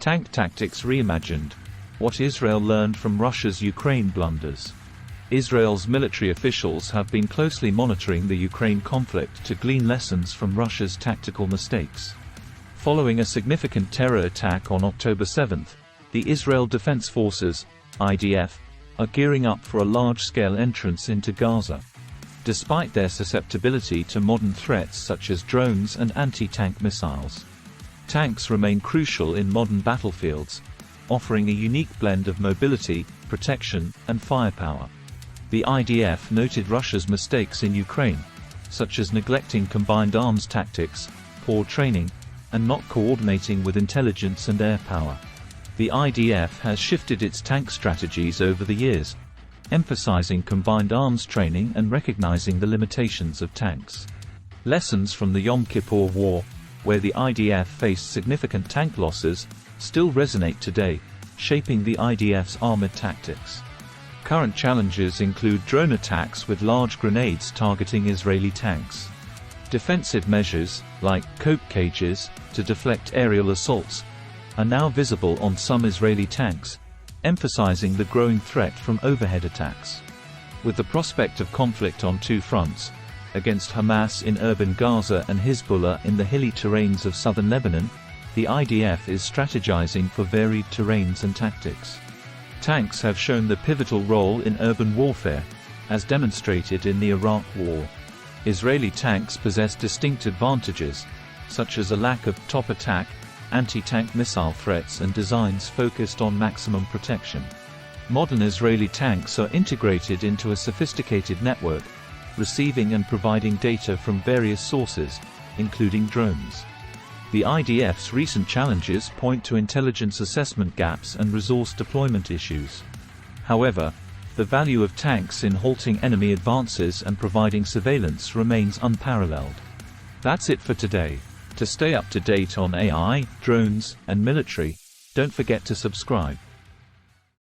Tank Tactics Reimagined: What Israel Learned from Russia's Ukraine Blunders. Israel's military officials have been closely monitoring the Ukraine conflict to glean lessons from Russia's tactical mistakes. Following a significant terror attack on October 7, the Israel Defense Forces (IDF) are gearing up for a large-scale entrance into Gaza. Despite their susceptibility to modern threats such as drones and anti-tank missiles, tanks remain crucial in modern battlefields, offering a unique blend of mobility, protection, and firepower. The IDF noted Russia's mistakes in Ukraine, such as neglecting combined arms tactics, poor training, and not coordinating with intelligence and air power. The IDF has shifted its tank strategies over the years, emphasizing combined arms training and recognizing the limitations of tanks. Lessons from the Yom Kippur War, where the IDF faced significant tank losses, still resonate today, shaping the IDF's armored tactics. Current challenges include drone attacks with large grenades targeting Israeli tanks. Defensive measures, like cope cages, to deflect aerial assaults, are now visible on some Israeli tanks, emphasizing the growing threat from overhead attacks. With the prospect of conflict on two fronts, against Hamas in urban Gaza and Hezbollah in the hilly terrains of southern Lebanon, the IDF is strategizing for varied terrains and tactics. Tanks have shown the pivotal role in urban warfare, as demonstrated in the Iraq War. Israeli tanks possess distinct advantages, such as a lack of top attack, anti-tank missile threats and designs focused on maximum protection. Modern Israeli tanks are integrated into a sophisticated network, receiving and providing data from various sources, including drones. The IDF's recent challenges point to intelligence assessment gaps and resource deployment issues. However, the value of tanks in halting enemy advances and providing surveillance remains unparalleled. That's it for today. To stay up to date on AI, drones, and military, don't forget to subscribe.